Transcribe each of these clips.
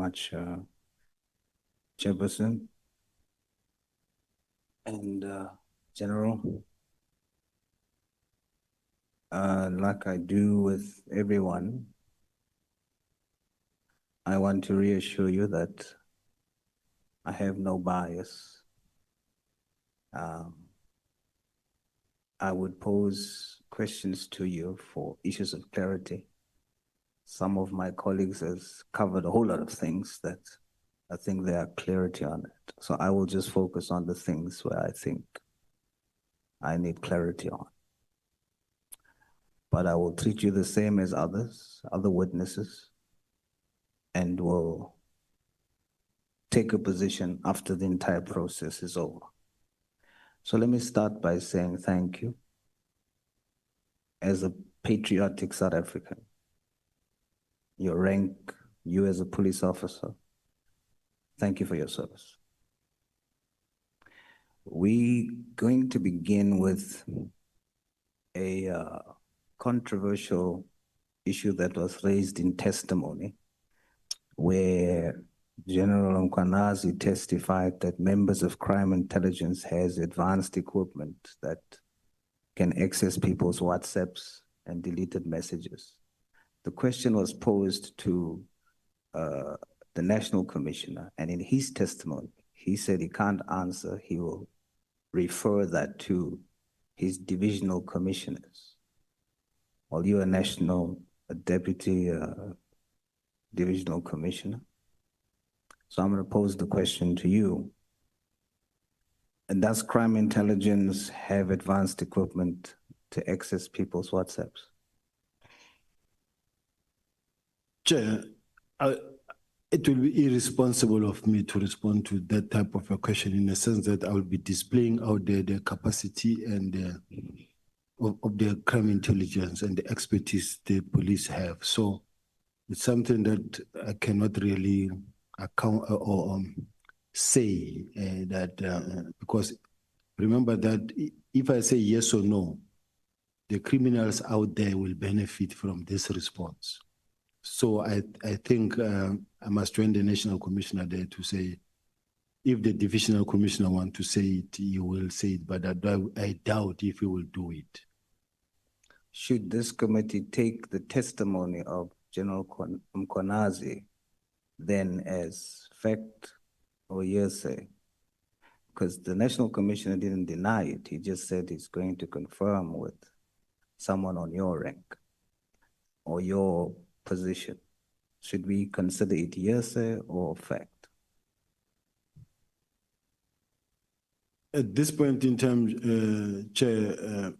much, Chairperson and General. Like I do with everyone, I want to reassure you that I have no bias. I would pose questions to you for issues of clarity. Some of my colleagues has covered a whole lot of things that I think there are clarity on it. So I will just focus on the things where I think I need clarity on. But I will treat you the same as others, other witnesses, and will take a position after the entire process is over. So let me start by saying thank you. As a patriotic South African, your rank, you as a police officer, thank you for your service. We're going to begin with a controversial issue that was raised in testimony, where General Mkhwanazi testified that members of crime intelligence has advanced equipment that can access people's WhatsApps and deleted messages. The question was posed to the National Commissioner, and in his testimony, he said he can't answer. He will refer that to his divisional commissioners. Well, you're a deputy divisional commissioner. So I'm going to pose the question to you. And does crime intelligence have advanced equipment to access people's WhatsApps? Chair, it will be irresponsible of me to respond to that type of a question, in the sense that I will be displaying out the capacity and of the crime intelligence and the expertise the police have. So it's something that I cannot really account or say that, because remember that if I say yes or no, the criminals out there will benefit from this response. So I think I must join the National Commissioner there to say, if the Divisional Commissioner wants to say it, he will say it, but I doubt if he will do it. Should this committee take the testimony of General Mkhwanazi then as fact or hearsay? Because the National Commissioner didn't deny it. He just said he's going to confirm with someone on your rank or your position. Should we consider it hearsay or fact? At this point in time, Chair,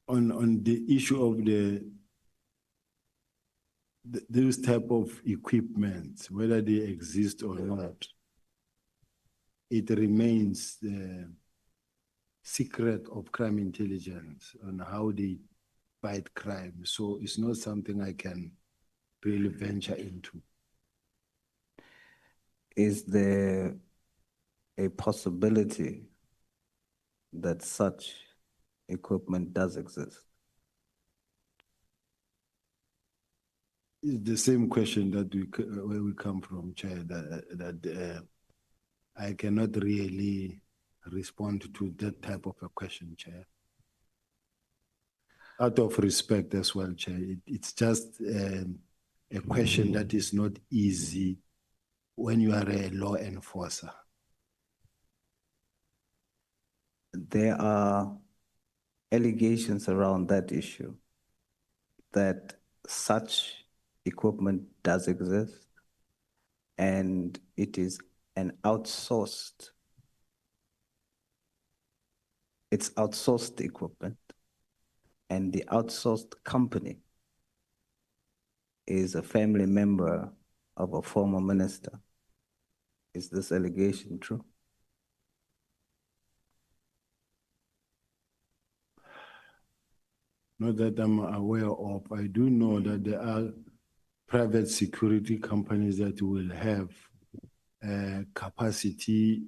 on the issue of those type of equipment, whether they exist or not, it remains the secret of crime intelligence on how they fight crime. So it's not something I can really venture into. Is there a possibility that such equipment does exist? It's the same question that where we come from, Chair, that I cannot really respond to that type of a question, Chair. Out of respect as well, Chair, it's just a question that is not easy when you are a law enforcer. There are allegations around that issue that such equipment does exist and it is an outsourced, it's outsourced equipment, and the outsourced company is a family member of a former minister. Is this allegation true? Not that I'm aware of. I do know that there are private security companies that will have capacity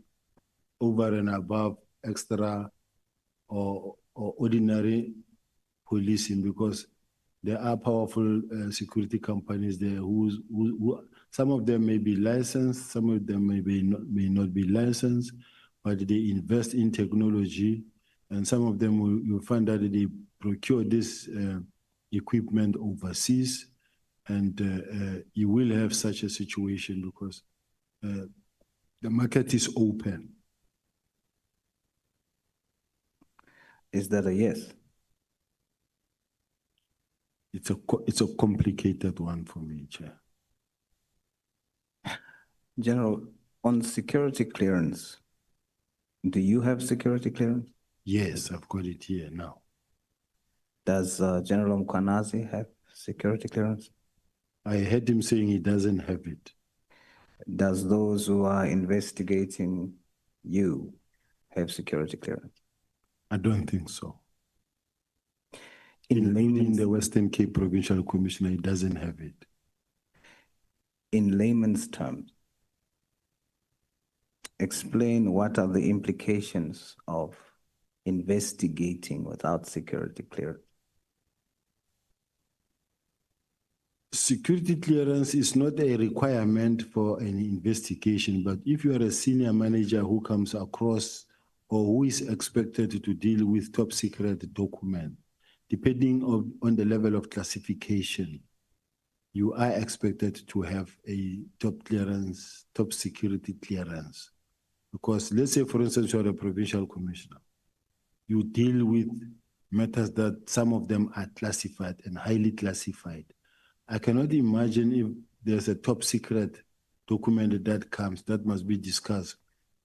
over and above extra or ordinary policing, because there are powerful security companies there who Some of them may be licensed, some of them may not be licensed, but they invest in technology, and some of them you'll find that they procure this equipment overseas, and you will have such a situation because the market is open. Is that a yes? It's a complicated one for me, Chair. General, on security clearance, do you have security clearance? Yes, I've got it here now. Does General Mkhwanazi have security clearance? I heard him saying he doesn't have it. Does those who are investigating you have security clearance? I don't think so. In the Western Cape Provincial Commissioner, he doesn't have it. In layman's terms, explain what are the implications of investigating without security clearance. Security clearance is not a requirement for an investigation, but if you are a senior manager who comes across or who is expected to deal with top secret document, depending on the level of classification, you are expected to have a top clearance, top security clearance. Because let's say, for instance, you're a provincial commissioner. You deal with matters that some of them are classified and highly classified. I cannot imagine if there's a top secret document that comes, that must be discussed.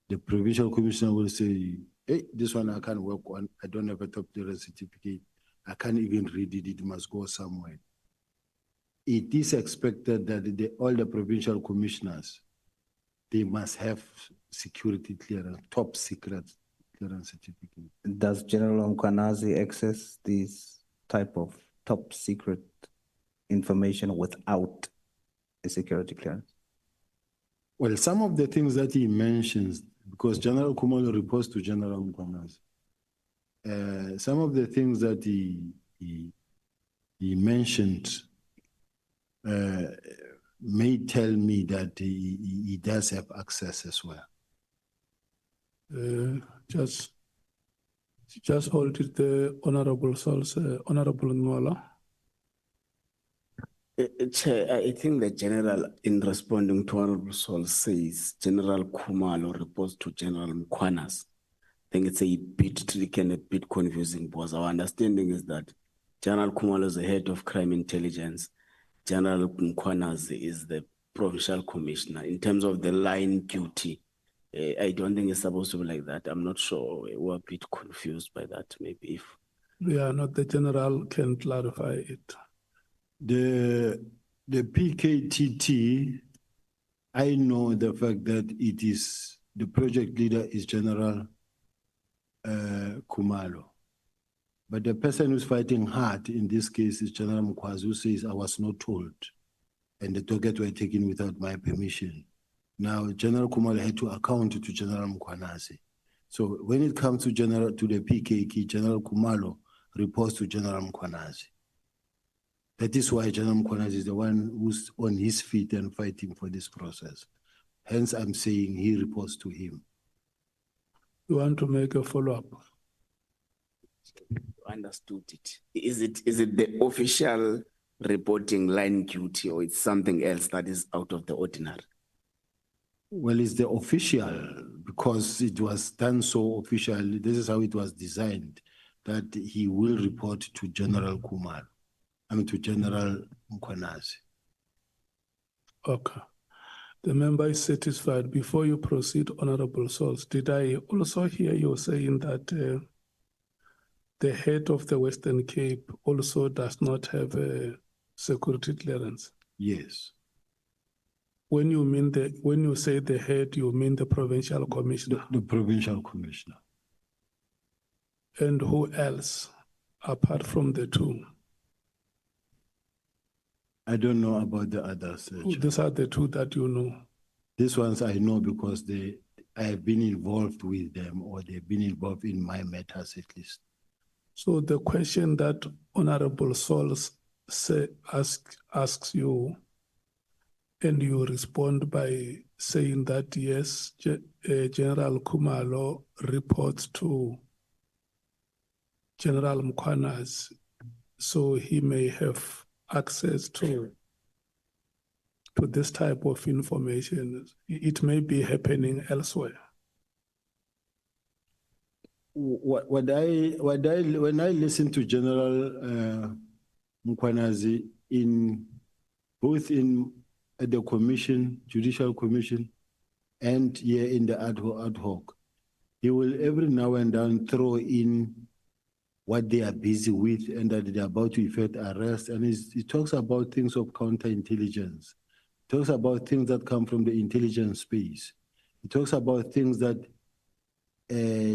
The provincial commissioner will say, hey, this one I can't work on. I don't have a top clearance certificate. I can't even read it. It must go somewhere. It is expected that all the provincial commissioners, they must have security clearance, top secret clearance certificate. Does General Mkhwanazi access these type of top secret information without a security clearance? Well, some of the things that he mentions, because General Khumalo reports to General Mkhwanazi, some of the things that he mentioned may tell me that he does have access as well. Just hold it, the Honorable Sauls, Honorable Nhlanhla. Chair, I think the General, in responding to Honorable Sauls, says General Khumalo reports to General Mkhwanazi. I think it's a bit tricky and a bit confusing because our understanding is that General Khumalo is the head of crime intelligence. General Mkhwanazi is the provincial commissioner. In terms of the line duty, I don't think it's supposed to be like that. I'm not sure. We're a bit confused by that. Maybe if we are not, the General can clarify it. The PKTT, I know the fact that it is, the project leader is General Khumalo. But the person who's fighting hard in this case is General Mkhwanazi, who says, I was not told. And the targets were taken without my permission. Now, General Khumalo had to account to General Mkhwanazi. So when it comes to the PKK, General Khumalo reports to General Mkhwanazi. That is why General Mkhwanazi is the one who's on his feet and fighting for this process. Hence, I'm saying he reports to him. You want to make a follow-up? Understood it. Is it the official reporting line duty or it's something else that is out of the ordinary? Well, it's the official because it was done so officially. This is how it was designed, that he will report to General Khumalo. To General Mkhwanazi. Okay. The member is satisfied. Before you proceed, Honorable Sauls, did I also hear you saying that the head of the Western Cape also does not have a security clearance? Yes. When you say the head, you mean the provincial commissioner? The provincial commissioner. And who else, apart from the two? I don't know about the others. These are the two that you know? These ones I know because I have been involved with them, or they've been involved in my matters at least. So the question that Honorable Sauls asks you and you respond by saying that yes, General Khumalo reports to General Mkhwanazi, so he may have access to this type of information. It may be happening elsewhere. When I listen to General Mkhwanazi both at the commission, judicial commission, and here in the ad hoc, he will every now and then throw in what they are busy with and that they are about to effect arrest. And he talks about things of counterintelligence. He talks about things that come from the intelligence space. He talks about things that,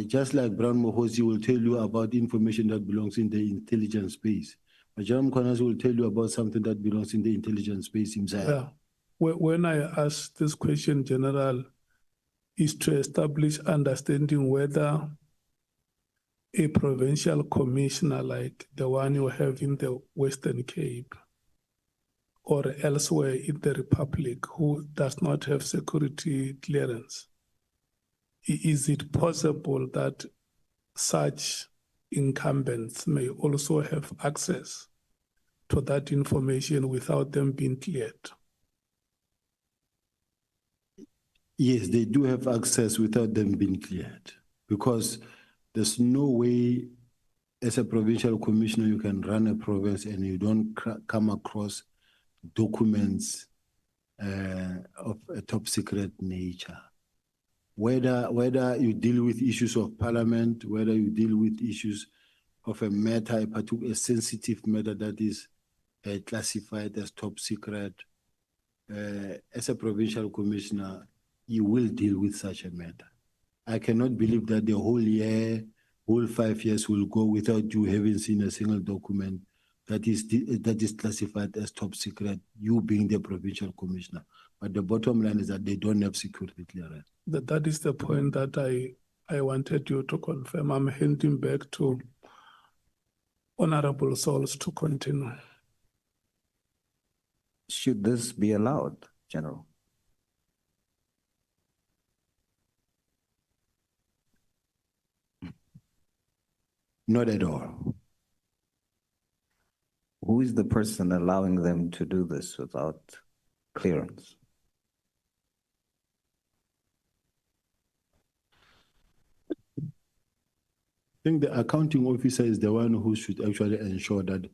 just like Brown Mohosi will tell you about information that belongs in the intelligence space. But General Mkhwanazi will tell you about something that belongs in the intelligence space himself. Yeah. When I ask this question, General, is to establish understanding whether a provincial commissioner like the one you have in the Western Cape or elsewhere in the Republic who does not have security clearance, is it possible that such incumbents may also have access to that information without them being cleared? Yes, they do have access without them being cleared, because there's no way as a provincial commissioner you can run a province and you don't come across documents of a top secret nature. Whether you deal with issues of parliament, whether you deal with issues of a matter, a sensitive matter that is classified as top secret, as a provincial commissioner, you will deal with such a matter. I cannot believe that the whole 5 years will go without you having seen a single document that is classified as top secret, you being the provincial commissioner. But the bottom line is that they don't have security clearance. That is the point that I wanted you to confirm. I'm handing back to Honorable Sauls to continue. Should this be allowed, General? Not at all. Who is the person allowing them to do this without clearance? I think the accounting officer is the one who should actually ensure that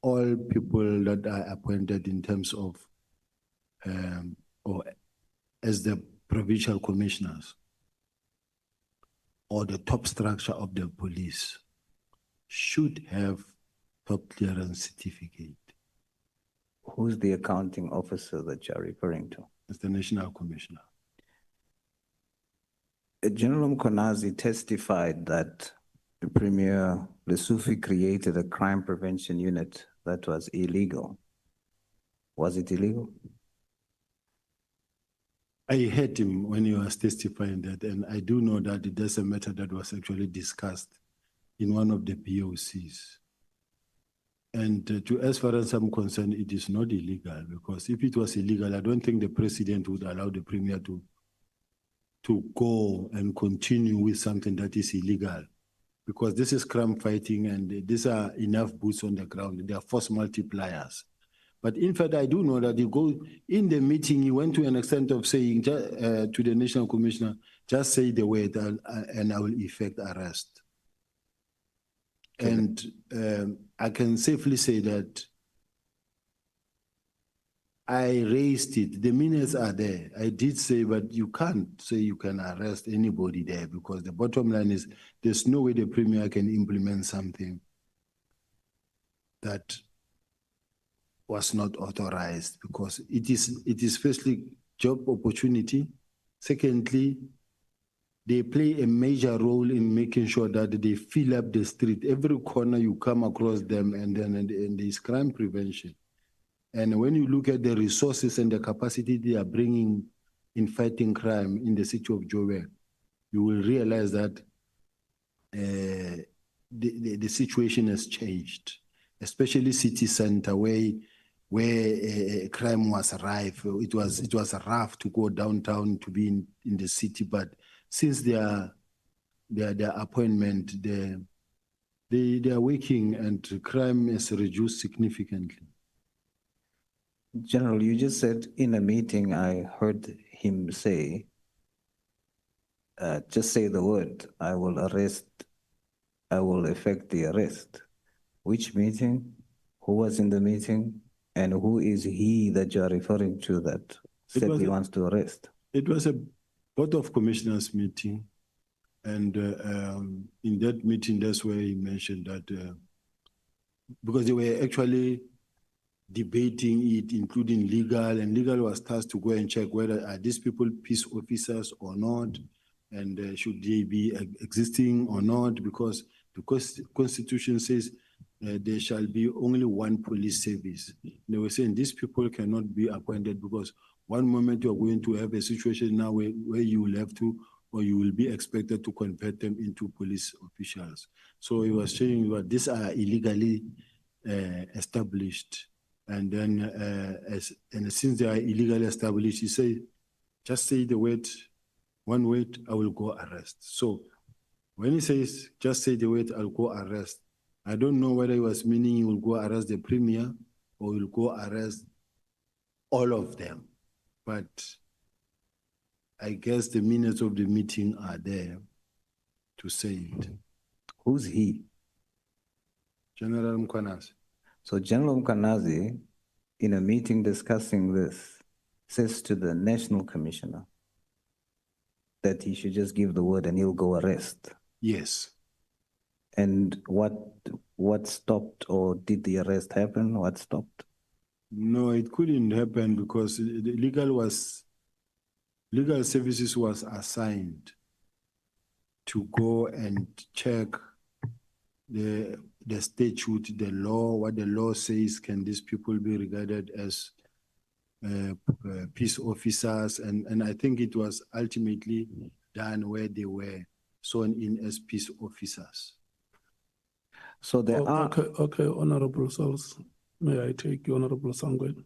all people that are appointed in terms of, or as the provincial commissioners or the top structure of the police should have top clearance certificate. Who's the accounting officer that you're referring to? It's the National Commissioner. General Mkhwanazi testified that the Premier Lesufi created a crime prevention unit that was illegal. Was it illegal? I heard him when he was testifying that, and I do know that there's a matter that was actually discussed in one of the POCs. And as far as I'm concerned, it is not illegal, because if it was illegal, I don't think the president would allow the premier to go and continue with something that is illegal, because this is crime fighting and these are enough boots on the ground. They are force multipliers. But in fact, I do know that he go in the meeting, he went to an extent of saying to the National Commissioner, just say the word and I will effect arrest. Okay. And I can safely say that I raised it. The minutes are there. I did say, but you can't say you can arrest anybody there, because the bottom line is there's no way the premier can implement something that was not authorized, because it is firstly job opportunity. Secondly, they play a major role in making sure that they fill up the street. Every corner you come across them, and there's crime prevention. And when you look at the resources and the capacity they are bringing in fighting crime in the city of Joburg, you will realize that the situation has changed, especially city center, where where crime was rife. It was rough to go downtown to be in the city, but since their appointment, they are working and crime has reduced significantly. General, you just said in a meeting, I heard him say, just say the word, I will effect the arrest. Which meeting? Who was in the meeting? And who is he that you are referring to that said he wants to arrest? It was a Board of Commissioners meeting. And in that meeting, that's where he mentioned that because they were actually debating it, including legal, and legal was tasked to go and check whether are these people peace officers or not, and should they be existing or not, because the Constitution says there shall be only one police service. They were saying these people cannot be appointed because one moment you're going to have a situation now where you will have to, or you will be expected to convert them into police officials. So he was saying that these are illegally established. And then, since they are illegally established, he said, just say the word, one word, I will go arrest. So when he says, just say the word, I'll go arrest, I don't know whether he was meaning he will go arrest the premier or he will go arrest all of them. But I guess the minutes of the meeting are there to say it. Who's he? General Mkhwanazi. So General Mkhwanazi, in a meeting discussing this, says to the National Commissioner that he should just give the word and he'll go arrest. Yes. And what stopped, or did the arrest happen? What stopped? No, it couldn't happen because the legal services was assigned to go and check the statute, the law, what the law says, can these people be regarded as peace officers? And I think it was ultimately done where they were sworn in as peace officers. So there are... Okay, Honorable Sauls. May I take you, Honorable Sangwen?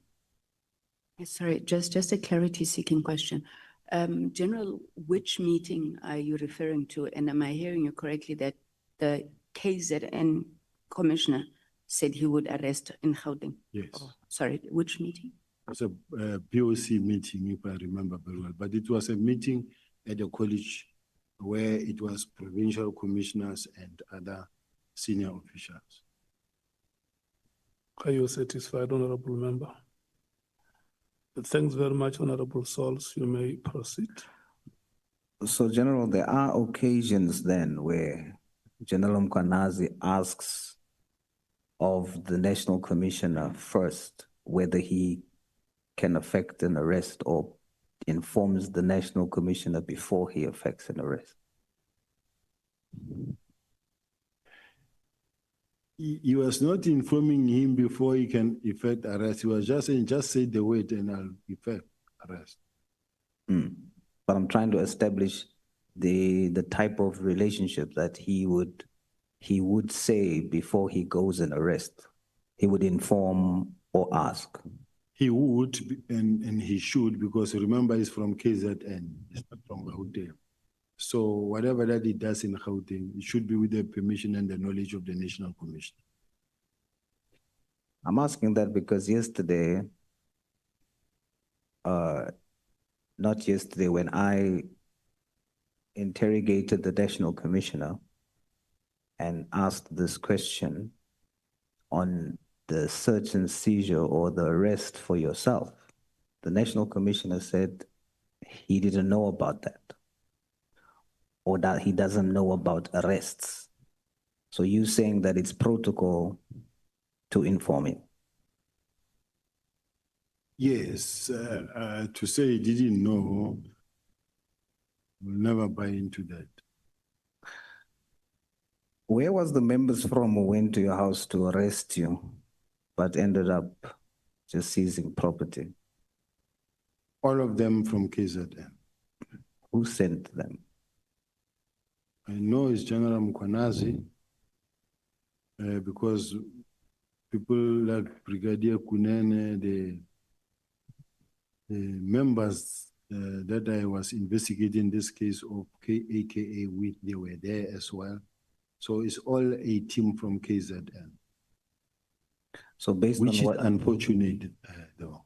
Sorry, just a clarity-seeking question. General, which meeting are you referring to? And am I hearing you correctly that the KZN commissioner said he would arrest in Gauteng? Yes. Oh, sorry, which meeting? It was a POC meeting, if I remember very well. But it was a meeting at the college where it was provincial commissioners and other senior officials. Are you satisfied, Honorable Member? Thanks very much, Honorable Sauls. You may proceed. So, General, there are occasions then where General Mkhwanazi asks of the National Commissioner first whether he can effect an arrest, or informs the National Commissioner before he effects an arrest. He was not informing him before he can effect arrest. He was just saying, just say the word and I'll effect arrest. But I'm trying to establish the type of relationship that he would say before he goes and arrest. He would inform or ask. He would, and he should, because remember, he's from KZN, he's not from Gauteng. So whatever that he does in Gauteng, it should be with the permission and the knowledge of the National Commission. I'm asking that because yesterday, not yesterday, when I interrogated the National Commissioner and asked this question on the search and seizure or the arrest for yourself, the National Commissioner said he didn't know about that, or that he doesn't know about arrests. So you saying that it's protocol to inform him? Yes, to say he didn't know, we'll never buy into that. Where was the members from who went to your house to arrest you, but ended up just seizing property? All of them from KZN. Who sent them? I know it's General Mkhwanazi, because people like Brigadier Kunene, the members that I was investigating this case of AKA with, they were there as well. So it's all a team from KZN. So based Which on is what, unfortunate, though.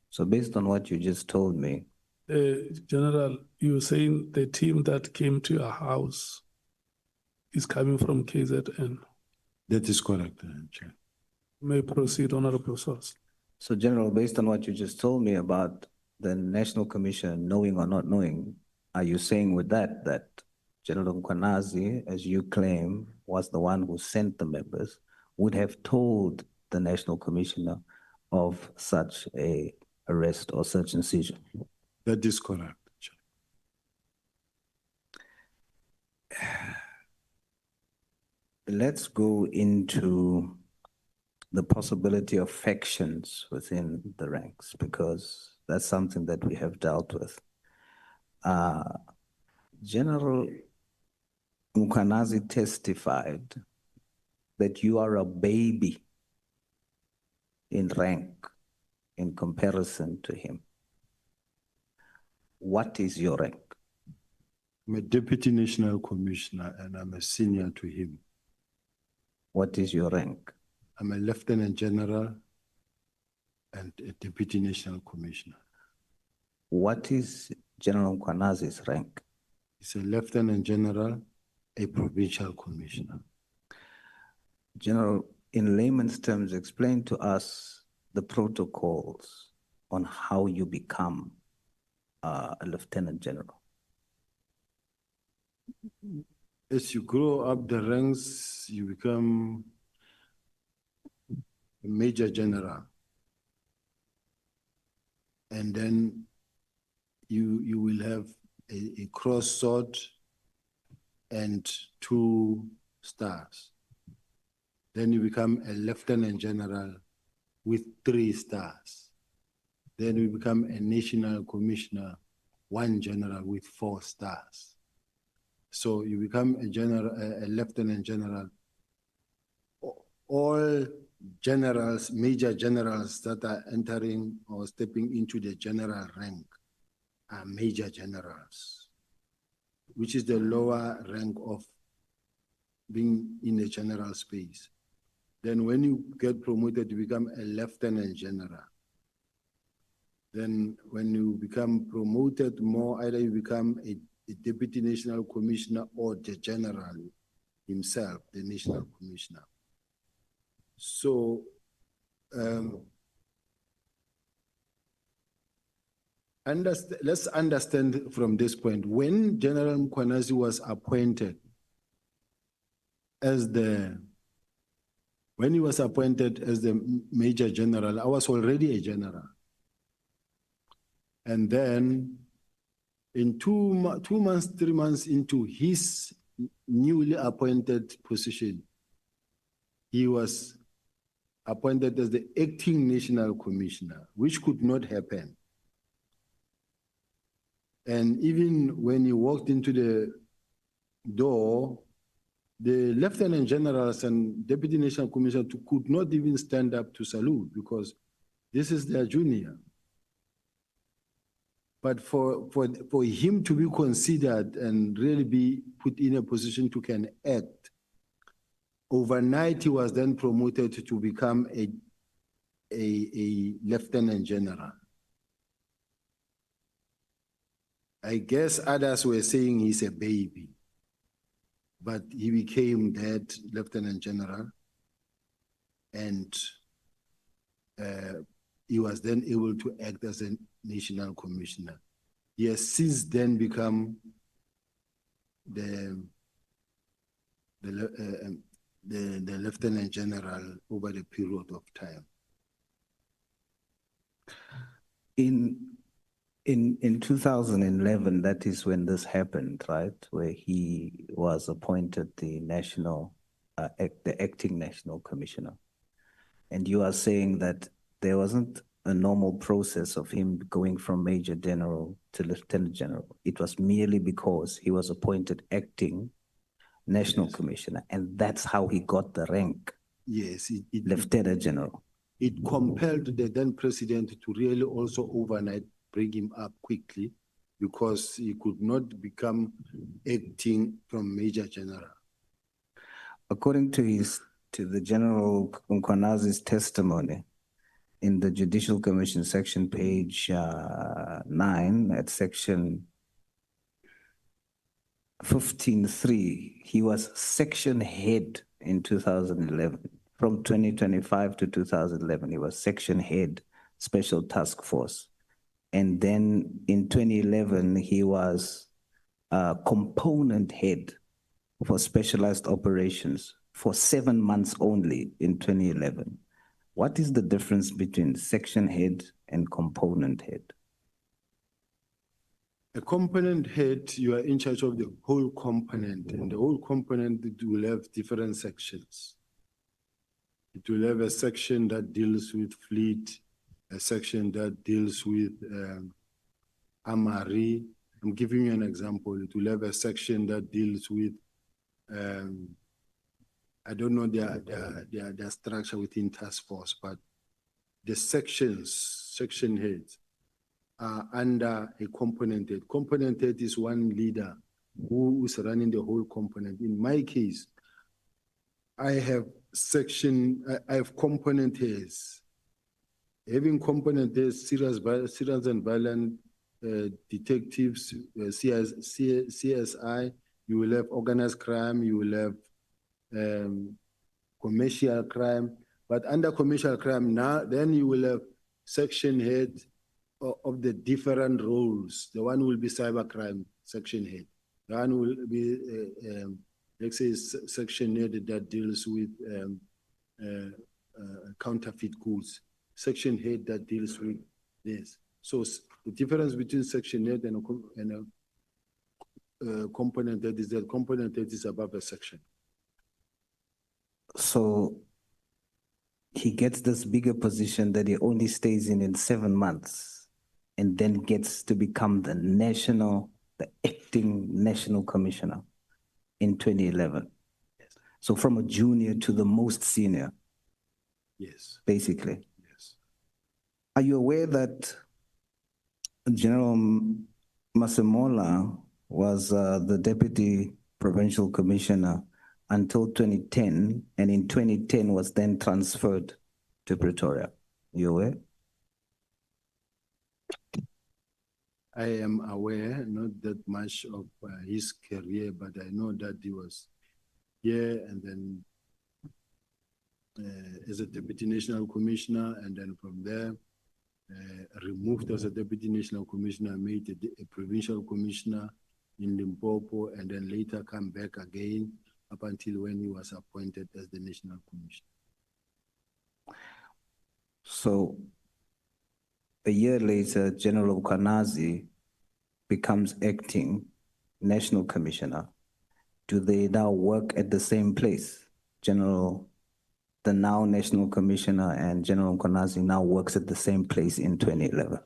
so based on what you just told me, General, you're saying the team that came to your house is coming from KZN. That is correct, Chair. May proceed, Honorable Sauls. so General, based on what you just told me about the National Commission knowing or not knowing, are you saying with that that General Mkhwanazi, as you claim, was the one who sent the members, would have told the National Commissioner of such a arrest or such incision? That is correct, Chair. Let's go into the possibility of factions within the ranks, because that's something that we have dealt with. General Mkhwanazi testified that you are a baby in rank in comparison to him. What is your rank? I'm a Deputy National Commissioner and I'm a senior to him. What is your rank? I'm a Lieutenant General and a Deputy National Commissioner. What is General Mkhwanazi's rank? He's a Lieutenant General, a Provincial Commissioner. General, in layman's terms, explain to us the protocols on how you become a Lieutenant General. As you grow up the ranks, you become a Major General. And then you will have a cross sword and 2 stars. Then you become a Lieutenant General with 3 stars. Then you become a National Commissioner, 1 General with 4 stars. So you become a general, a Lieutenant General. All generals, major generals that are entering or stepping into the general rank are major generals, which is the lower rank of being in the general space. Then when you get promoted, you become a Lieutenant General. Then when you become promoted more, either you become a Deputy National Commissioner or the General himself, the National Commissioner. So, let's understand from this point, when General Mkhwanazi was appointed as when he was appointed as the Major General, I was already a general. And then in 2 months, 3 months into his newly appointed position, he was appointed as the acting National Commissioner, which could not happen. And even when he walked into the door, the Lieutenant Generals and Deputy National Commissioner could not even stand up to salute because this is their junior. But for him to be considered and really be put in a position to can act, overnight he was then promoted to become a Lieutenant General. I guess others were saying he's a baby, but he became that Lieutenant General, and he was then able to act as a National Commissioner. He has since then become the Lieutenant General over the period of time. In 2011, that is when this happened, right? Where he was appointed the acting National Commissioner. And you are saying that there wasn't a normal process of him going from Major General to Lieutenant General. It was merely because he was appointed acting National Commissioner, and that's how he got the rank. Yes, Lieutenant General. it compelled the then president to really also overnight bring him up quickly because he could not become acting from Major General. According to the General Mkhwanazi's testimony in the Judicial Commission section, page 9, at section 15.3, he was section head in 2011. From 2025 to 2011, he was section head, Special Task Force. And then in 2011, he was component head for specialized operations for 7 months only in 2011. What is the difference between section head and component head? A component head, you are in charge of the whole component, and the whole component will have different sections. It will have a section that deals with fleet, a section that deals with Amari. I'm giving you an example. It will have a section that deals with, I don't know their structure within task force, but the section heads are under a component head. Component head is one leader who is running the whole component. In my case, I have component heads. Having component heads, serious and violent detectives, CSI, you will have organized crime, you will have commercial crime, but under commercial crime now, then you will have section head of the different roles. The one will be cybercrime section head. The one will be, let's say, section head that deals with counterfeit goods. Section head that deals with this. So the difference between section head and a component head is that component head is above a section. So he gets this bigger position that he only stays in 7 months, and then gets to become the acting national commissioner in 2011. Yes. So from a junior to the most senior. Yes. Basically. Yes. Are you aware that General Masemola was the deputy provincial commissioner until 2010, and in 2010 was then transferred to Pretoria? You aware? I am aware, not that much of his career, but I know that he was here and then as a deputy national commissioner, and then from there removed as a deputy national commissioner, made a provincial commissioner in Limpopo, and then later come back again up until when he was appointed as the national commissioner. So a year later, General Mkhwanazi becomes acting national commissioner. Do they now work at the same place? The now national commissioner and General Mkhwanazi now works at the same place in 2011.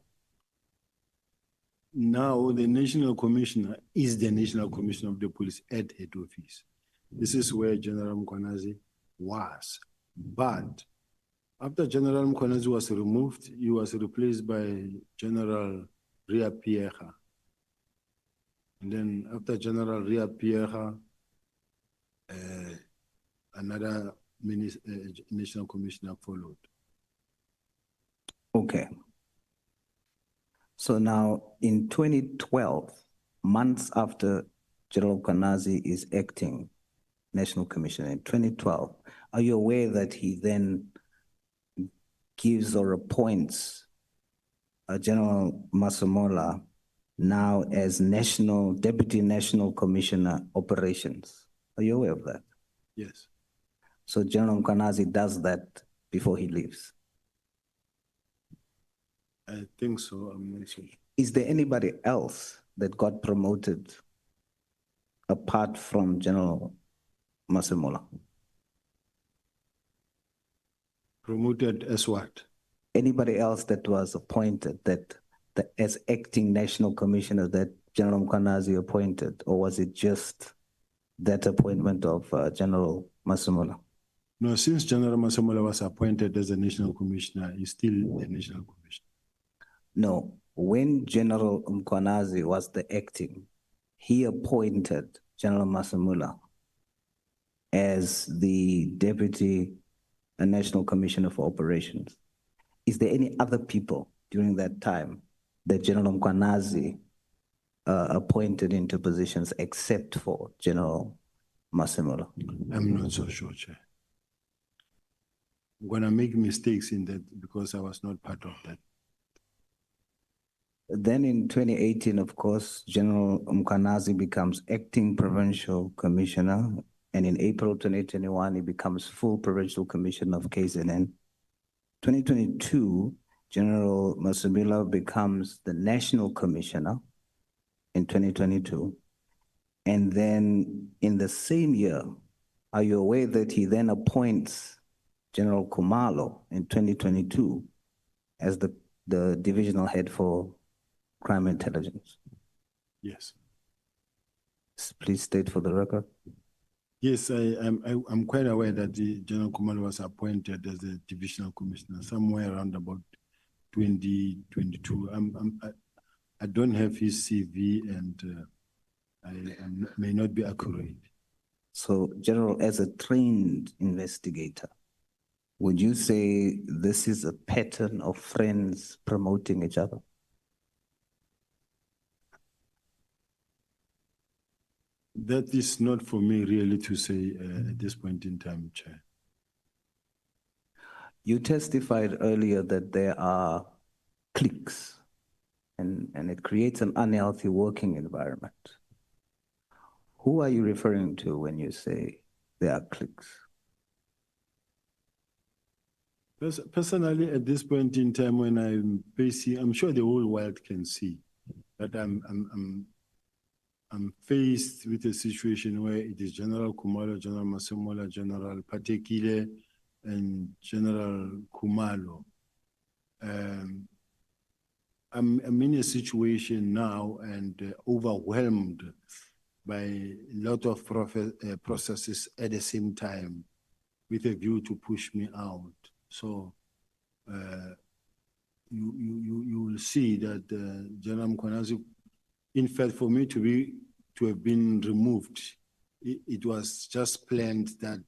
Now the national commissioner is the national commissioner of the police at head office. This is where General Mkhwanazi was. But after General Mkhwanazi was removed, he was replaced by General Ria Pierre. And then after General Ria Pierre, another national commissioner followed. Okay. So now in 2012, months after General Mkhwanazi is acting national commissioner in 2012, are you aware that he then gives or appoints General Masemola now as Deputy National Commissioner Operations? Are you aware of that? Yes. So General Mkhwanazi does that before he leaves? I think so, I'm not sure. Is there anybody else that got promoted apart from General Masemola? Promoted as what? Anybody else that was appointed as acting national commissioner that General Mkhwanazi appointed, or was it just that appointment of General Masemola? No, since General Masemola was appointed as a national commissioner, he's still a national commissioner. No, when General Mkhwanazi was the acting, he appointed General Masemola as the deputy national commissioner for operations. Is there any other people during that time that General Mkhwanazi appointed into positions except for General Masemola? I'm not so sure, Chair. I'm gonna make mistakes in that because I was not part of that. Then in 2018, of course, General Mkhwanazi becomes acting provincial commissioner, and in April 2021, he becomes full provincial commissioner of KZN. 2022, General Masemola becomes the national commissioner in 2022. And then in the same year, are you aware that he then appoints General Khumalo in 2022 as the divisional head for crime intelligence? Yes. Please state for the record. Yes, I'm quite aware that the General Khumalo was appointed as the divisional commissioner somewhere around about 2022. I don't have his CV and I may not be accurate. So, General, as a trained investigator, would you say this is a pattern of friends promoting each other? That is not for me really to say at this point in time, Chair. You testified earlier that there are cliques and it creates an unhealthy working environment. Who are you referring to when you say there are cliques? Personally, at this point in time, when I'm facing, I'm sure the whole world can see that I'm faced with a situation where it is General Khumalo, General Masemola, General Patekile, and General Khumalo. I'm in a situation now and overwhelmed by a lot of processes at the same time with a view to push me out. So you will see that General Mkhwanazi, in fact, for me to have been removed, it was just planned that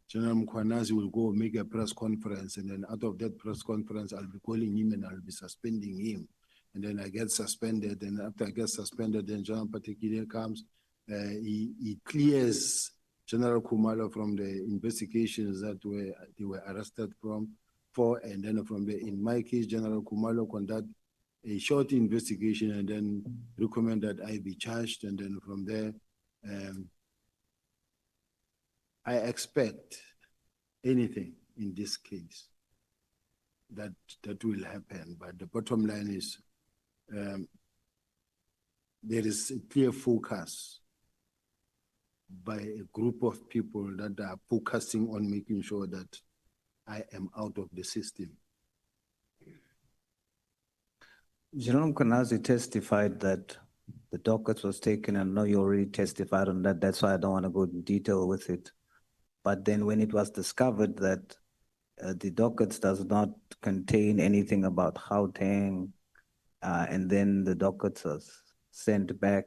General Mkhwanazi will go make a press conference, and then out of that press conference, I'll be calling him and I'll be suspending him. And then I get suspended, and after I get suspended, then General Patekile comes, he clears General Khumalo from the investigations that they were arrested for, and then from the, in my case, General Khumalo conduct a short investigation and then recommend that I be charged, and then from there, I expect anything in this case that will happen. But the bottom line is there is a clear focus by a group of people that are focusing on making sure that I am out of the system. General Mkhwanazi testified that the docket was taken, and I know you already testified on that, that's why I don't want to go in detail with it. But then when it was discovered that the docket does not contain anything about Gauteng, and then the docket was sent back,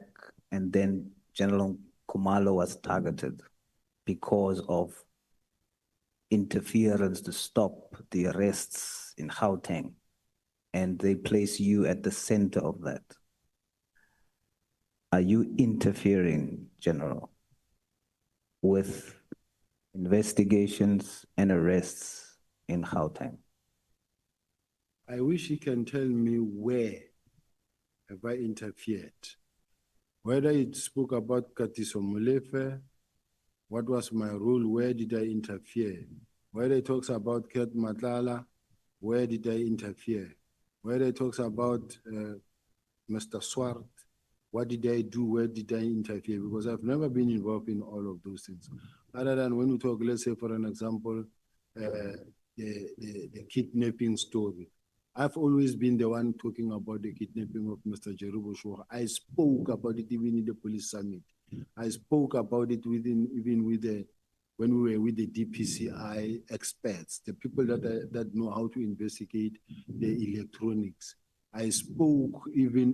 and then General Khumalo was targeted because of interference to stop the arrests in Gauteng, and they place you at the center of that. Are you interfering, General, with investigations and arrests in Gauteng? I wish he can tell me where have I interfered. Whether it spoke about Katiso Molefe, what was my role, where did I interfere? Whether it talks about Ket Nhlanhla, where did I interfere? Whether it talks about Mr. Swart, what did I do, where did I interfere? Because I've never been involved in all of those things. Other than when we talk, let's say for an example, the kidnapping story. I've always been the one talking about the kidnapping of Mr. Jerubo Shua. I spoke about it even in the police summit. I spoke about it even with the when we were with the DPCI experts, the people that know how to investigate the electronics. I spoke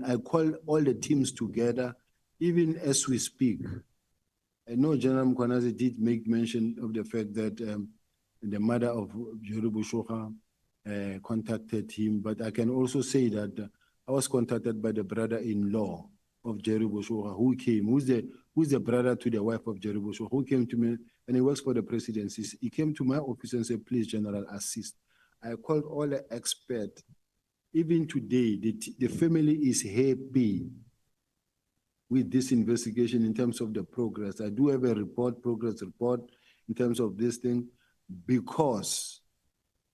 I called all the teams together, even as we speak. I know General Mkhwanazi did make mention of the fact that the mother of Jerry Bushoka contacted him, but I can also say that I was contacted by the brother-in-law of Jerry Bushoka, who came, who's the brother to the wife of Jerry Bushoka, who came to me, and he works for the presidency. He came to my office and said, please, General, assist. I called all the experts. Even today, the family is happy with this investigation in terms of the progress. I do have a progress report in terms of this thing, because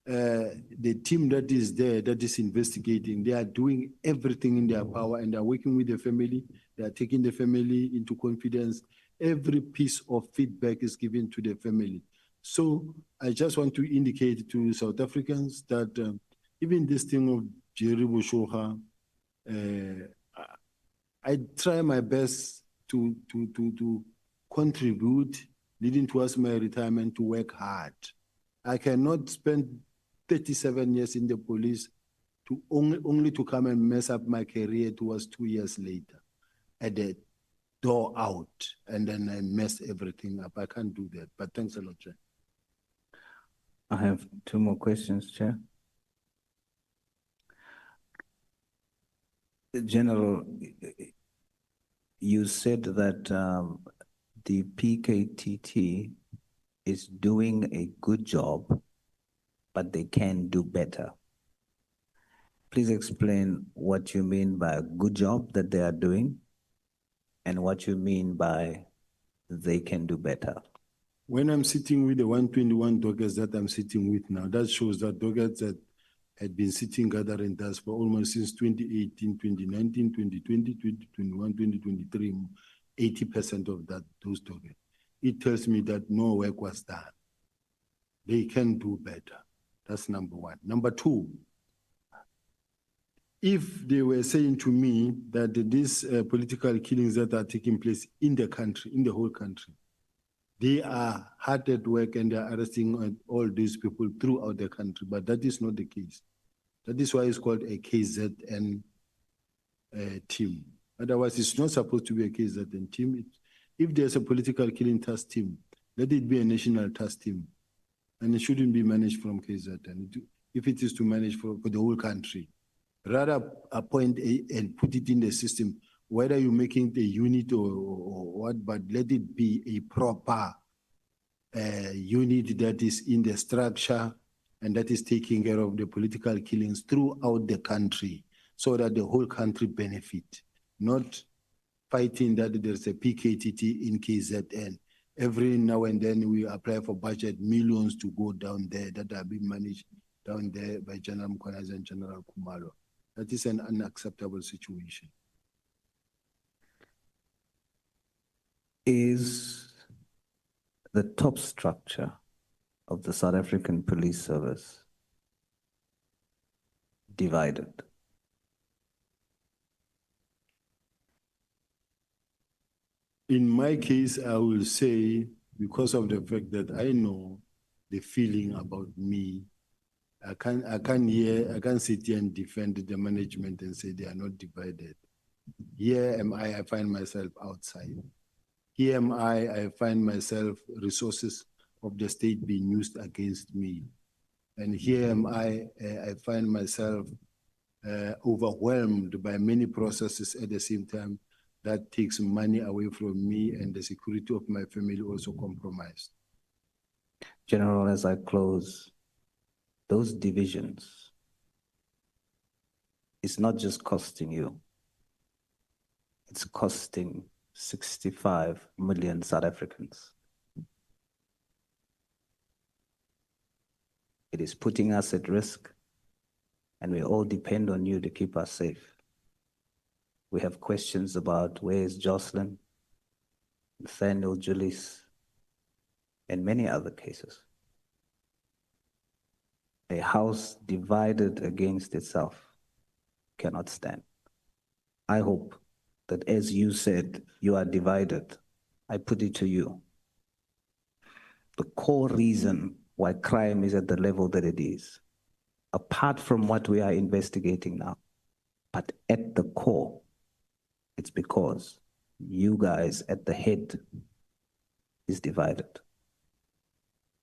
the team that is there, that is investigating, they are doing everything in their power, and they're working with the family. They are taking the family into confidence. Every piece of feedback is given to the family. So I just want to indicate to South Africans that even this thing of Jerry Bushoka, I try my best to contribute, leading towards my retirement, to work hard. I cannot spend 37 years in the police to only to come and mess up my career towards 2 years later at the door out, and then I mess everything up. I can't do that, but thanks a lot, Chair. I have 2 more questions, Chair. General, you said that the PKTT is doing a good job, but they can do better. Please explain what you mean by a good job that they are doing and what you mean by they can do better. When I'm sitting with the 121 doggers that I'm sitting with now, that shows that doggers that had been sitting gathering dust for almost since 2018, 2019, 2020, 2021, 2023, 80% of those doggers. It tells me that no work was done. They can do better. That's number one. Number two, if they were saying to me that these political killings that are taking place in the country, in the whole country, they are hard at work and they are arresting all these people throughout the country, but that is not the case. That is why it's called a KZN team. Otherwise, it's not supposed to be a KZN team. If there's a political killing task team, let it be a national task team, and it shouldn't be managed from KZN. If it is to manage for the whole country, rather appoint and put it in the system, whether you're making the unit or what, but let it be a proper unit that is in the structure and that is taking care of the political killings throughout the country, so that the whole country benefit, not fighting that there's a PKTT in KZN. Every now and then we apply for budget, millions to go down there that are being managed down there by General Mkhwanazi and General Khumalo. That is an unacceptable situation. Is the top structure of the South African Police Service divided? In my case, I will say, because of the fact that I know the feeling about me, I can't sit here and defend the management and say they are not divided. Here am I find myself outside. Here am I find myself resources of the state being used against me. And here am I find myself overwhelmed by many processes at the same time that takes money away from me, and the security of my family also compromised. General, as I close, those divisions, it's not just costing you, it's costing 65 million South Africans. It is putting us at risk, and we all depend on you to keep us safe. We have questions about where is Jocelyn, Nathaniel, Julius, and many other cases. A house divided against itself cannot stand. I hope that, as you said, you are divided. I put it to you. the core reason why crime is at the level that it is, apart from what we are investigating now, but at the core, it's because you guys at the head is divided.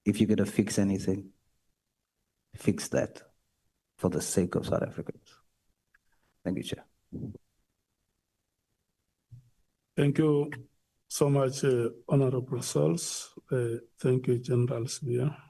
If you're going to fix anything, fix that for the sake of South Africans. Thank you, Chair. Thank you so much, Honorable Sauls. Thank you, General Sibiya.